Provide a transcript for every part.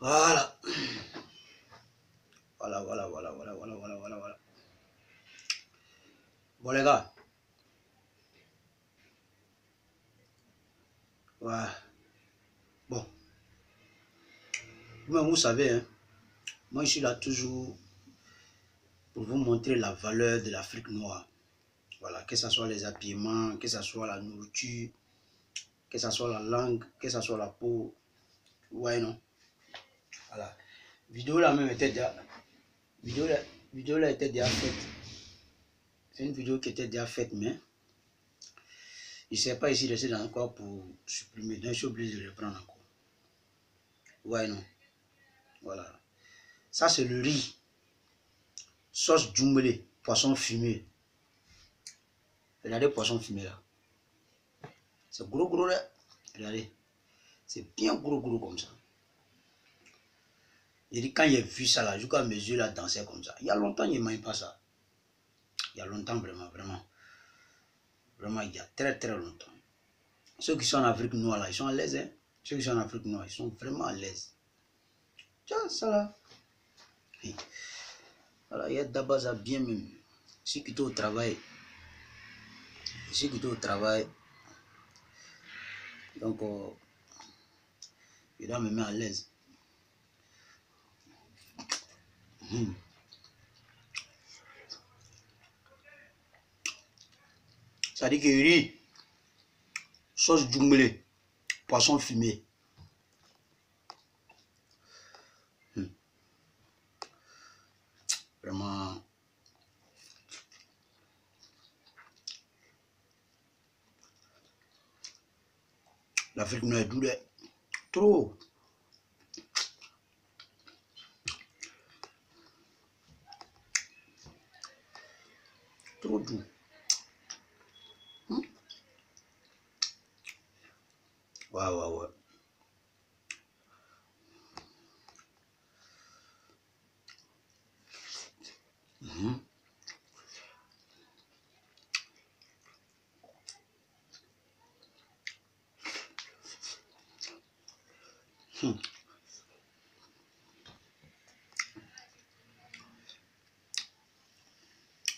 Voilà. Voilà. Bon, les gars. Ouais. Bon. Vous savez, hein, moi, je suis là toujours pour vous montrer la valeur de l'Afrique noire. Voilà. Que ce soit les habillements, que ce soit la nourriture, que ce soit la langue, que ce soit la peau. Ouais, non. Voilà. Vidéo là même était déjà. Vidéo là était déjà faite. C'est une vidéo qui était déjà faite, mais je ne sais pas ici rester encore pour supprimer. Donc je suis obligé de le prendre encore. Ouais, non. Voilà. Ça, c'est le riz. Sauce djumblé, poisson fumé. Regardez le poisson fumé là. C'est gros là. Regardez. C'est bien gros comme ça. Et quand j'ai vu ça là, jusqu'à mes yeux là danser comme ça. Il y a longtemps, je ne mange pas ça. Il y a longtemps vraiment. Vraiment, il y a très longtemps. Ceux qui sont en Afrique noire là, ils sont à l'aise. Hein? Ceux qui sont en Afrique noire, ils sont vraiment à l'aise. Tiens, ça là. Et voilà, il y a d'abord ça bien même. Ceux qui sont au travail. Donc, il doit me mettre à l'aise. Ça dit que riz, sauce djumblé, poisson fumé. Vraiment. L'Afrique noire est douce. Trop. Trop doux. Ouais.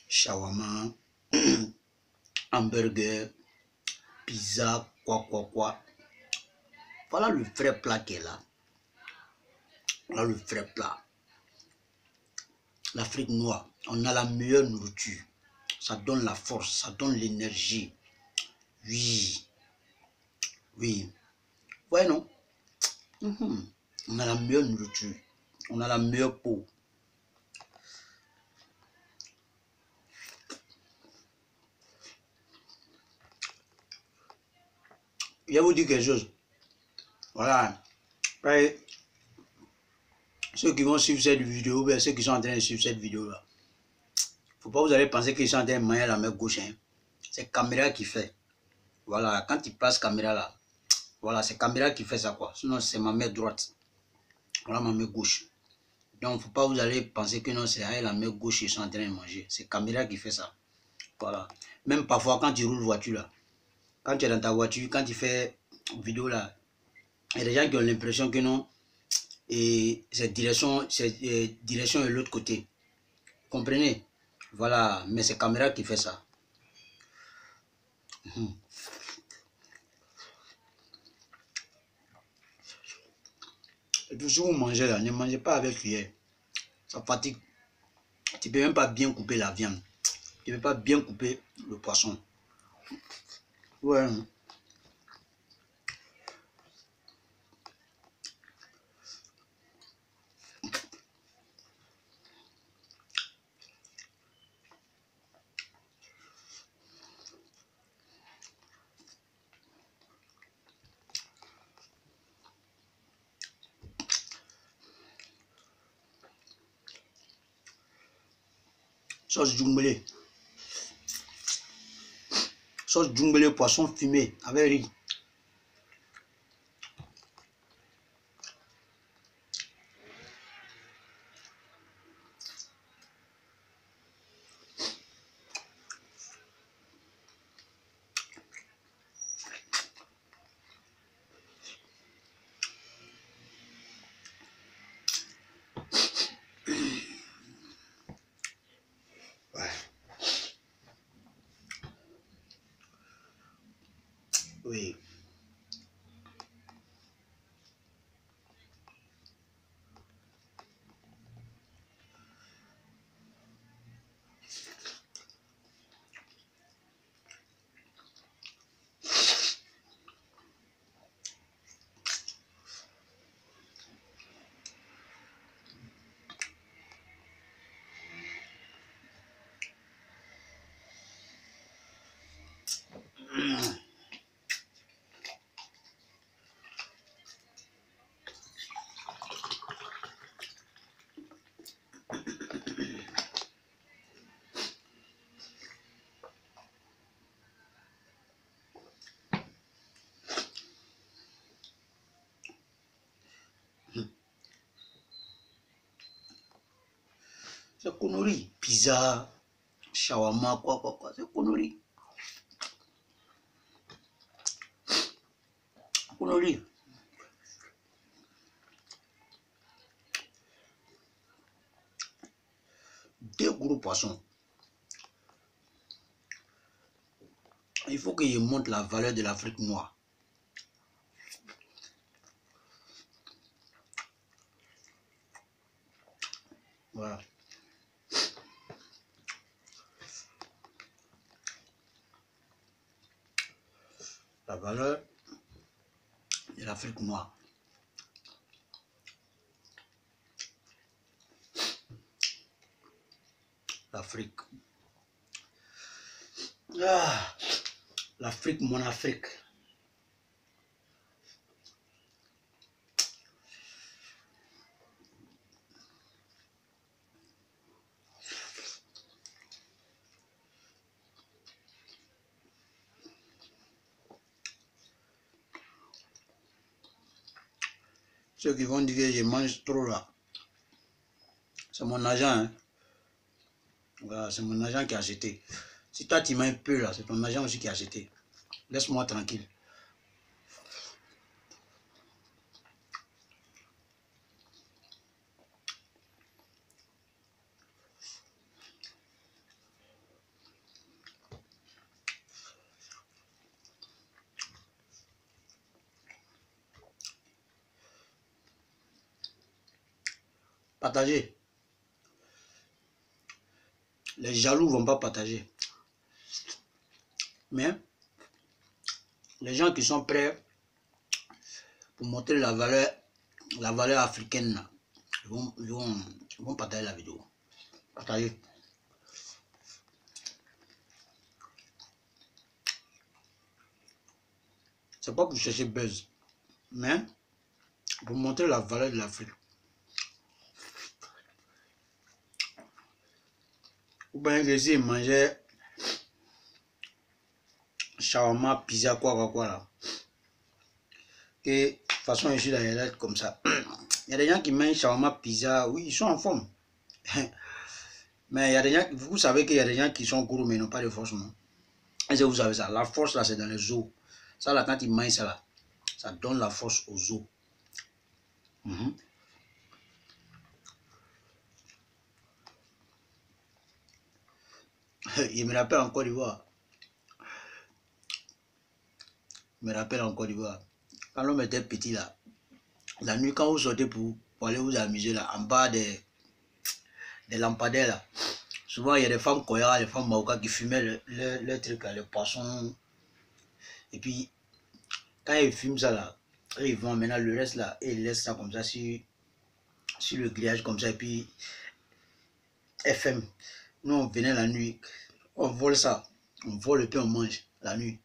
Shawarma, hamburger, pizza, quoi. Voilà le vrai plat qui est là. Voilà le vrai plat. L'Afrique noire, on a la meilleure nourriture. Ça donne la force, ça donne l'énergie. Oui. Ouais, non? On a la meilleure nourriture. On a la meilleure peau. Je vais vous dire quelque chose. Voilà. Ouais. Ceux qui vont suivre cette vidéo, bien ceux qui sont en train de suivre cette vidéo-là, faut pas vous allez penser qu'ils sont en train de manger la main gauche. Hein. C'est caméra qui fait. Voilà, quand il passe caméra là, voilà, c'est caméra qui fait ça quoi. Sinon, c'est ma main droite. Voilà ma main gauche. Donc, faut pas vous allez penser que non, c'est avec la main gauche qu'ils sont en train de manger. C'est caméra qui fait ça. Voilà. Même parfois, quand tu roules voiture là, quand tu es dans ta voiture, quand tu fais vidéo là, il y a des gens qui ont l'impression que non, et cette direction est de l'autre côté. Comprenez? Voilà, mais c'est caméra qui fait ça. Et puis si vous mangez là, ne mangez pas avec cuillère. Ça fatigue. Tu ne peux même pas bien couper la viande. Tu ne peux pas bien couper le poisson. Ouais. Sauce djumblé. Sauce djumblé, poisson fumé avec riz. Oui. C'est connerie. Pizza, shawarma, quoi. C'est connerie. Connerie. Deux gros poissons. Il faut qu'il montre la valeur de l'Afrique noire. Voilà. La valeur de l'Afrique noire. L'Afrique. Ah, l'Afrique, mon Afrique. Ceux qui vont dire que je mange trop là, c'est mon agent. Hein? Voilà, c'est mon agent qui a acheté. Si toi tu manges peu là, c'est ton agent aussi qui a acheté. Laisse-moi tranquille. Partager. Les jaloux ne vont pas partager. Mais les gens qui sont prêts pour montrer la valeur africaine, là, ils vont partager la vidéo. Partager. C'est pas pour chercher buzz, mais pour montrer la valeur de l'Afrique. Ou bien que si manger shawarma, pizza, quoi là. Que de toute façon, ici, là, il y a comme ça. Il y a des gens qui mangent shawarma, pizza, oui, ils sont en forme. Mais il y a des gens, vous savez qu'il y a des gens qui sont gros mais n'ont pas de force, non? Et vous savez ça, la force là, c'est dans les os. Ça là, quand ils mangent ça là, ça donne la force aux os. Il me rappelle en Côte d'Ivoire. Quand l'homme était petit là, la nuit quand vous sortez pour aller vous amuser là, en bas des lampadaires là, souvent il y a des femmes koya, des femmes maoka qui fumaient le truc là, les poissons. Et puis quand ils fument ça là, ils vont maintenant le reste là, et ils laissent ça comme ça sur le grillage comme ça, et puis FM. Nous on venait la nuit, on vole ça, on vole et puis on mange la nuit.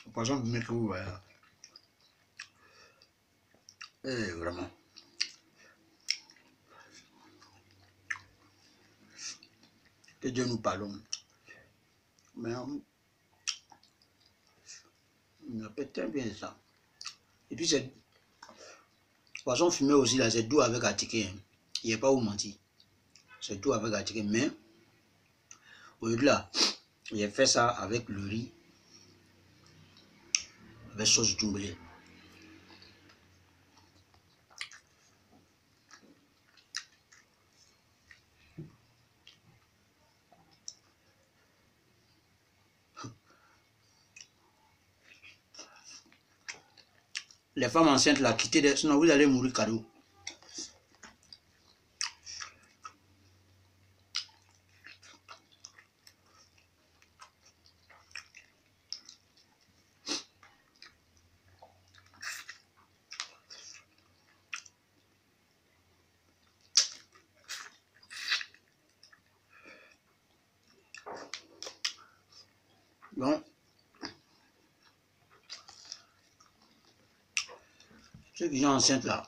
Le poisson fumé que vous voyez là. Et vraiment. Que Dieu nous pardonne. Mais on appelle très bien ça. Et puis c'est poisson fumé aussi là, c'est doux avec attiqué. Hein. Il n'y a pas où mentir. C'est doux avec attiqué. Mais aujourd'hui là, j'ai fait ça avec le riz, avec sauce doumbelé. les femmes enceintes là, quittez, sinon vous allez mourir cadeau. Donc, ceux qui sont enceintes là,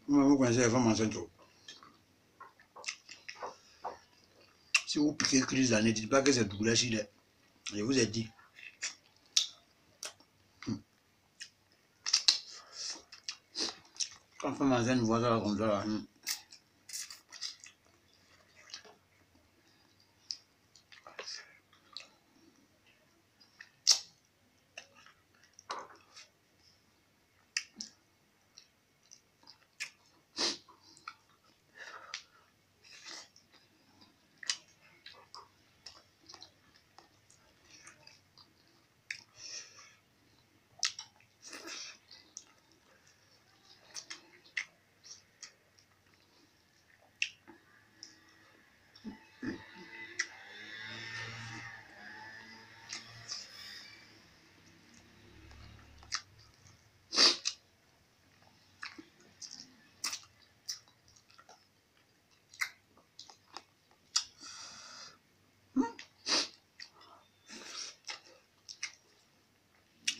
vous connaissez les femmes enceintes. Si vous piquez crise là, ne dites pas que c'est douloureux. Je vous ai dit. Quand femme enceinte voit ça comme ça là,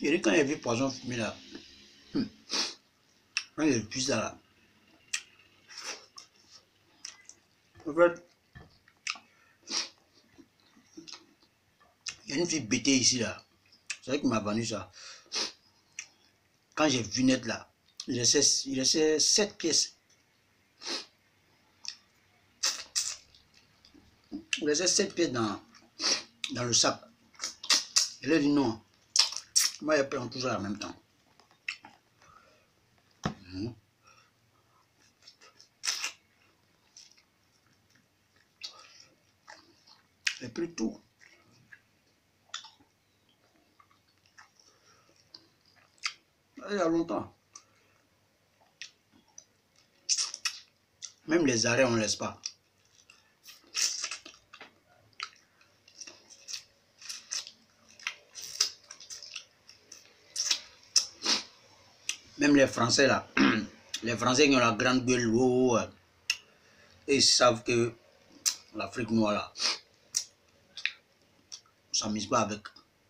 et quand il y a vu poisson fumé là, quand il y a plus ça là, en fait, il y a une fille bêtée ici là, c'est elle qui m'a vendu ça. Quand j'ai vu net là, il laissait 7 pièces. Il laissait 7 pièces dans le sac. Elle a dit non. Moi, je prends tout ça en même temps. J'ai pris tout. Il y a longtemps. Même les arrêts, on ne laisse pas. Même les Français là, les Français qui ont la grande gueule, ils savent que l'Afrique noire là, on ne s'amuse pas avec.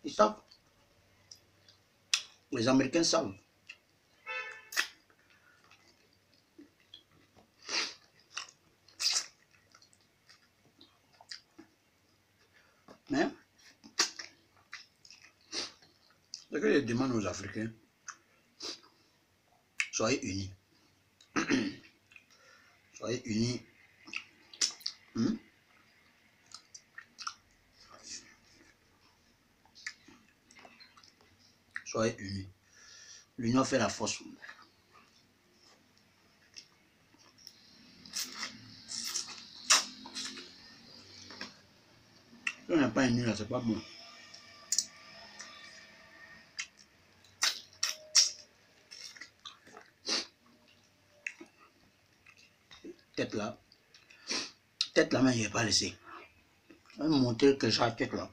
Ils savent. Les Américains savent. Mais, ce que je demande aux Africains, soyez unis. Soyez unis. Soyez unis. L'union fait la force. Si on n'est pas unis là, c'est pas bon. Tête là, mais je n'ai pas laissé. Je vais me montrer que j'ai la tête là.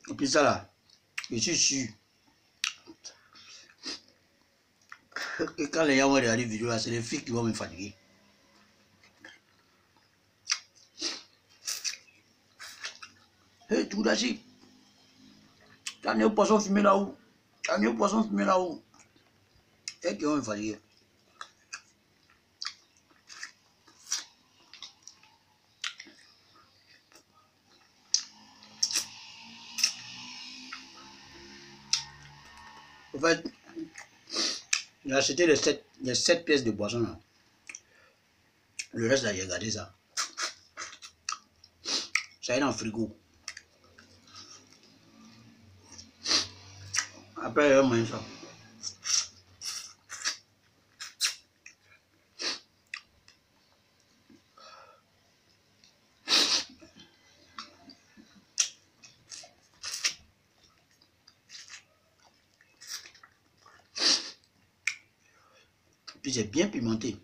Et puis ça là, je suis sûr que quand les gens vont regarder la vidéo là, c'est les filles qui vont me fatiguer. Hé, Toudachi, tu as un poisson fumé là-haut. Tu as un poisson fumé là-haut. Et qui vont me fatiguer. En fait, j'ai acheté les 7 pièces de boisson là. Le reste là, j'ai gardé ça. Ça est dans le frigo. Après, je vais manger ça. Puis c'est bien pimenté.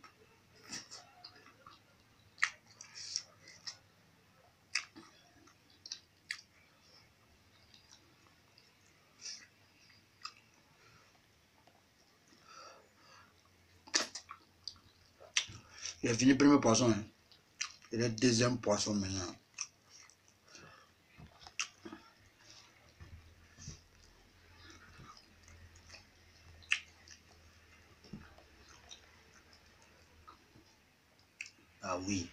J'ai fini le premier poisson. Hein. Et le deuxième poisson maintenant. Ah oui.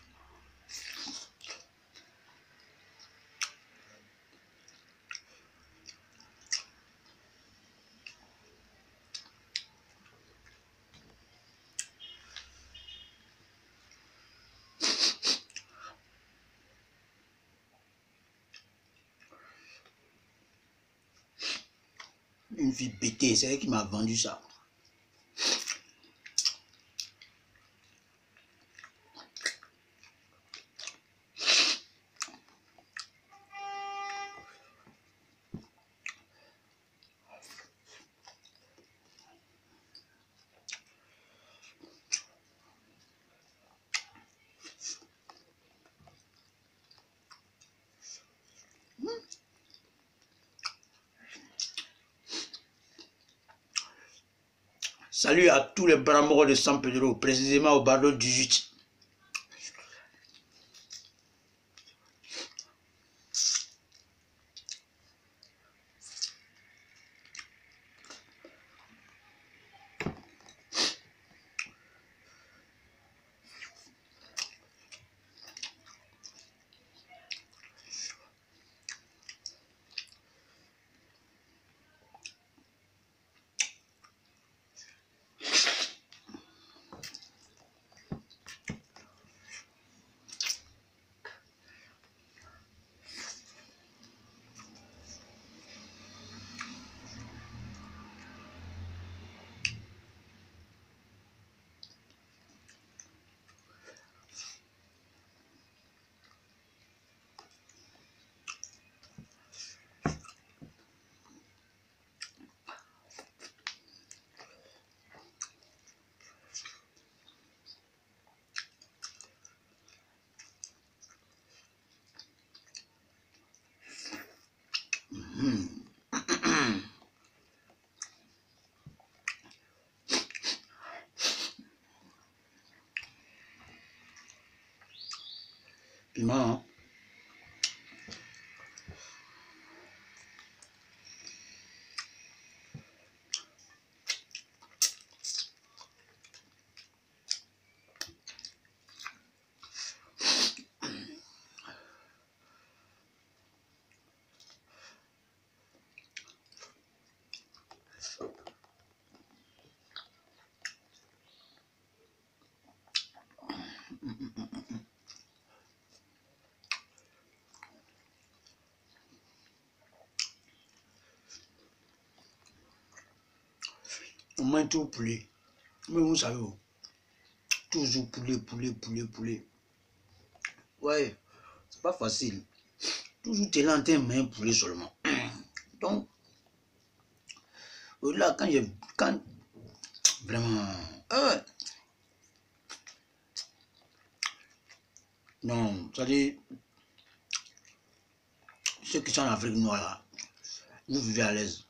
Une fille bêtée, c'est elle qui m'a vendu ça. Salut à tous les bras de San Pedro, précisément au barreau 18. Piment, hein? On mange tout poulet. Mais vous savez, toujours poulet. Ouais, c'est pas facile. Toujours t'es là en train de manger poulet seulement. Donc, là, quand vraiment, non, ça dit, ceux qui sont en Afrique noire là, vous vivez à l'aise.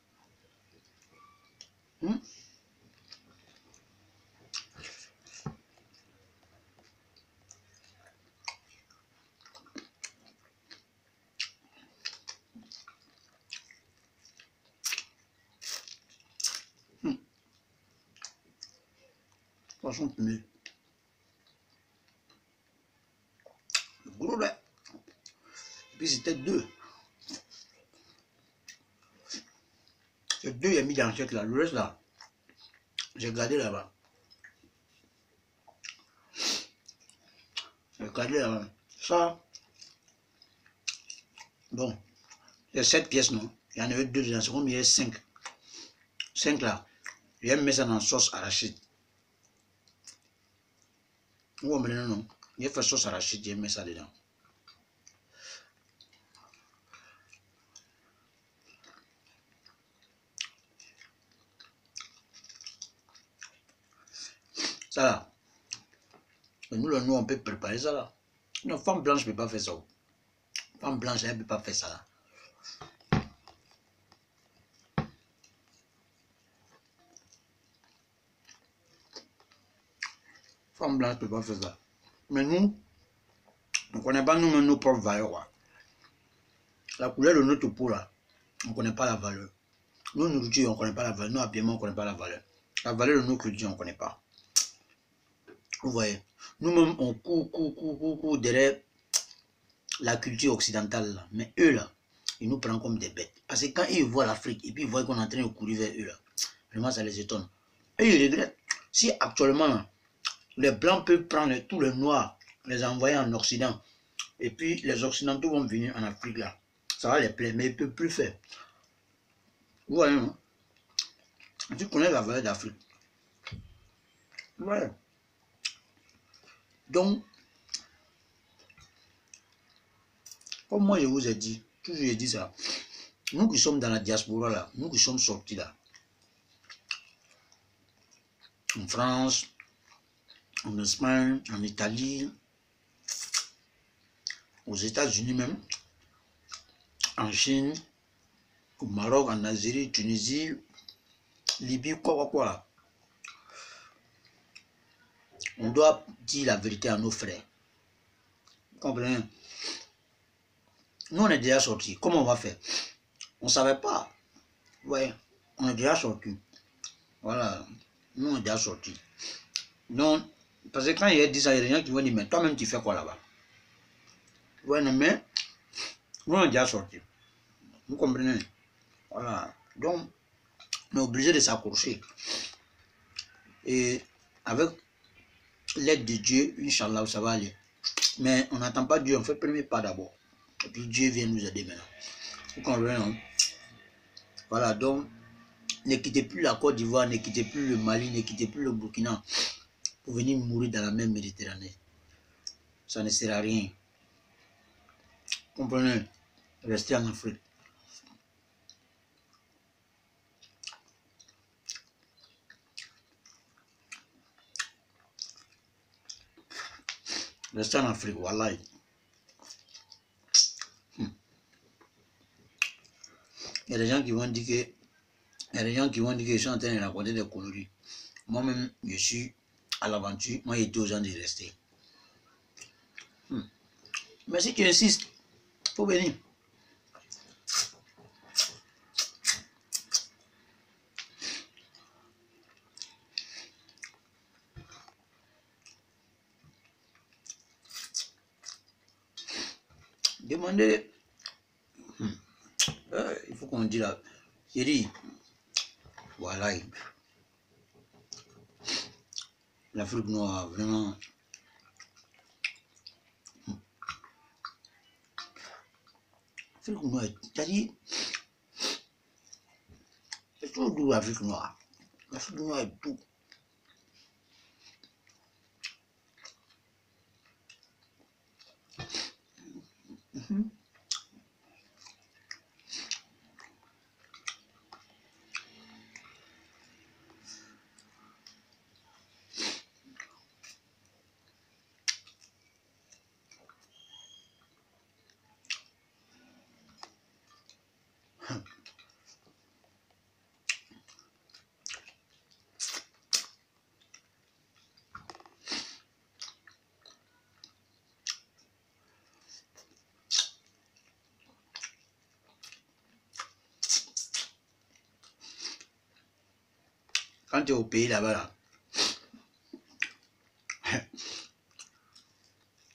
Poisson fumé. Le gros là. Et puis c'était deux. C'est 2 est mis dans l'assiette là. Le reste là, j'ai gardé là-bas. J'ai gardé là-bas. Ça, bon, il y a 7 pièces, non? Il y en avait 2 dedans, c'est comme il y a 5. 5 là. Je vais mettre ça dans la sauce arachide. Ou non, non. Je vais faire sauce arachide, je vais mettre ça dedans. Ça là. Et nous, le nous, on peut préparer ça là. Une femme blanche ne peut pas faire ça. Femme blanche, elle ne peut pas faire ça là. Femme blanche ne peut pas faire ça. Mais nous, on ne connaît pas nous-mêmes nos propres valeurs. La couleur de notre peau là, on ne connaît pas la valeur. Nos nourritures, on ne connaît pas la valeur. Nos habillements, on ne connaît pas la valeur. La valeur de nos cultures, on ne connaît pas. Vous voyez, nous-mêmes, on court derrière la culture occidentale là. Mais eux là, ils nous prennent comme des bêtes. Parce que quand ils voient l'Afrique et puis ils voient qu'on est en train de courir vers eux là, vraiment ça les étonne. Et ils regrettent. Si actuellement là, les blancs peuvent prendre tous les noirs, les envoyer en Occident, et puis les occidentaux vont venir en Afrique là, ça va les plaire, mais ils ne peuvent plus faire. Vous voyez, non? Tu connais la valeur d'Afrique. Ouais. Donc, comme moi je vous ai dit, toujours je dis ça, nous qui sommes dans la diaspora là, nous qui sommes sortis là, en France, en Espagne, en Italie, aux États-Unis même, en Chine, au Maroc, en Algérie, Tunisie, Libye, quoi. On doit dire la vérité à nos frères. Vous comprenez? Nous, on est déjà sortis. Comment on va faire? On ne savait pas. Ouais, on est déjà sortis. Voilà. Nous, on est déjà sortis. Donc, parce que quand il y a 10 ans, il y a des gens qui vont dire, mais toi-même, tu fais quoi là-bas? Ouais, non, mais nous, on est déjà sortis. Vous comprenez? Voilà. Donc, on est obligé de s'accrocher. Et avec l'aide de Dieu, Inch'Allah, ça va aller. Mais on n'attend pas Dieu, on fait le premier pas d'abord. Et puis Dieu vient nous aider maintenant. Vous comprenez, non? Voilà, donc, ne quittez plus la Côte d'Ivoire, ne quittez plus le Mali, ne quittez plus le Burkina pour venir mourir dans la mer Méditerranée. Ça ne sert à rien. Vous comprenez? Restez en Afrique. Restez en Afrique, voilà. Il y a des gens qui vont dire que je suis en train de raconter des conneries. Moi-même, je suis à l'aventure. Moi, j'ai dit aux gens de rester. Mais si tu insistes, il faut venir. Demandez. Il faut qu'on dise là. J'ai dit, voilà. L'Afrique noire, vraiment. L'Afrique noire, c'est-à-dire, c'est toujours doux l'Afrique noire. L'Afrique noire est doux. Quand tu es au pays là-bas, là,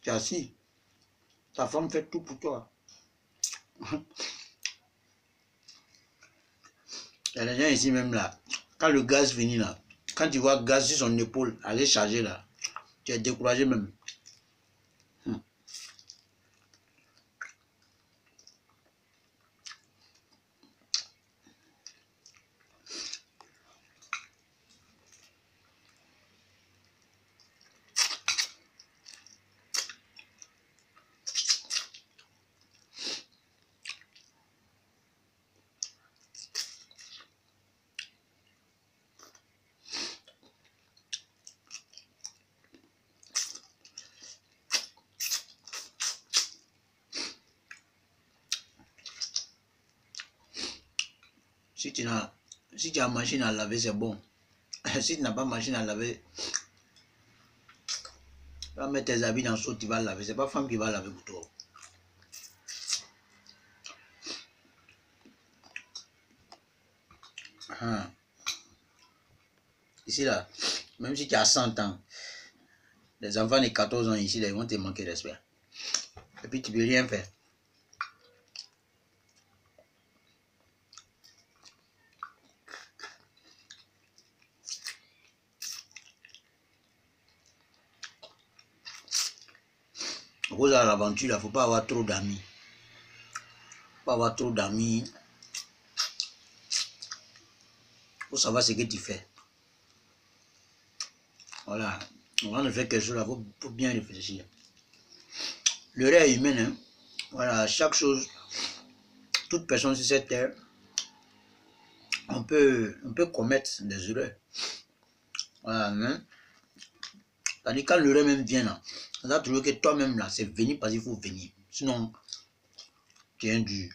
tu es assis. Ta femme fait tout pour toi. Il y a des gens ici même là. Quand le gaz finit là, quand tu vois le gaz sur son épaule, aller charger là, tu es découragé même. Si tu as machine à laver, c'est bon. Si tu n'as pas machine à laver, tu vas mettre tes habits dans le seau, tu vas laver. C'est pas femme qui va laver pour toi. Ici là, même si tu as 100 ans, les enfants de 14 ans ici, là, ils vont te manquer de respect. Et puis tu ne peux rien faire. Rose à l'aventure, il ne faut pas avoir trop d'amis. Pas avoir trop d'amis. Il faut savoir ce que tu fais. Voilà. On va faire quelque chose, il faut bien réfléchir. Le rêve est humain, hein. Voilà, chaque chose, toute personne sur cette terre, on peut commettre des erreurs. Voilà, hein. C'est-à-dire quand le rêve même vient là, ça doit trouver que toi-même là, c'est venir parce qu'il faut venir. Sinon, tu es un dur.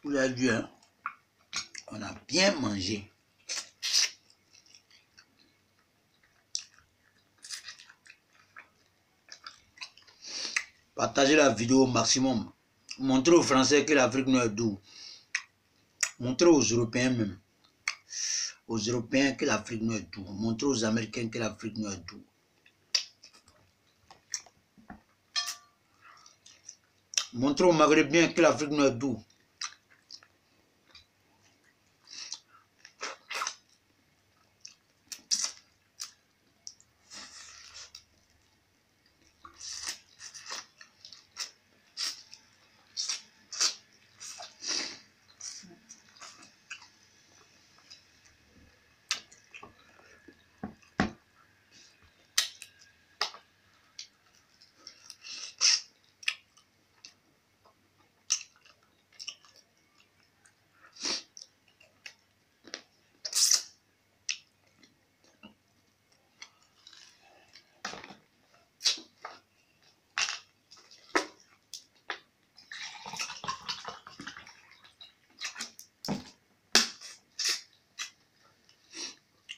Vous avez vu, hein? On a bien mangé. Partagez la vidéo au maximum. Montrez aux Français que l'Afrique noire est doux. Montrez aux Européens même. Aux Européens que l'Afrique noire est doux. Montrez aux Américains que l'Afrique noire est doux. Montrez aux Maghrébiens que l'Afrique noire est doux.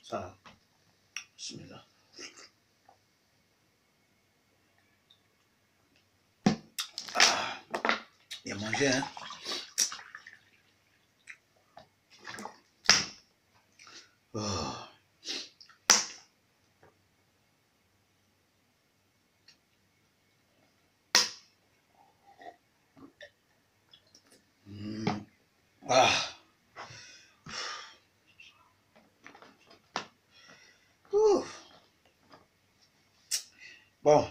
Ça, bismillah. Bien mangé, hein? Oh. Ah. Bon,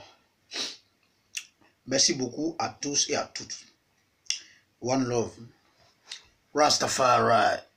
merci beaucoup à tous et à toutes. One love. Rastafari.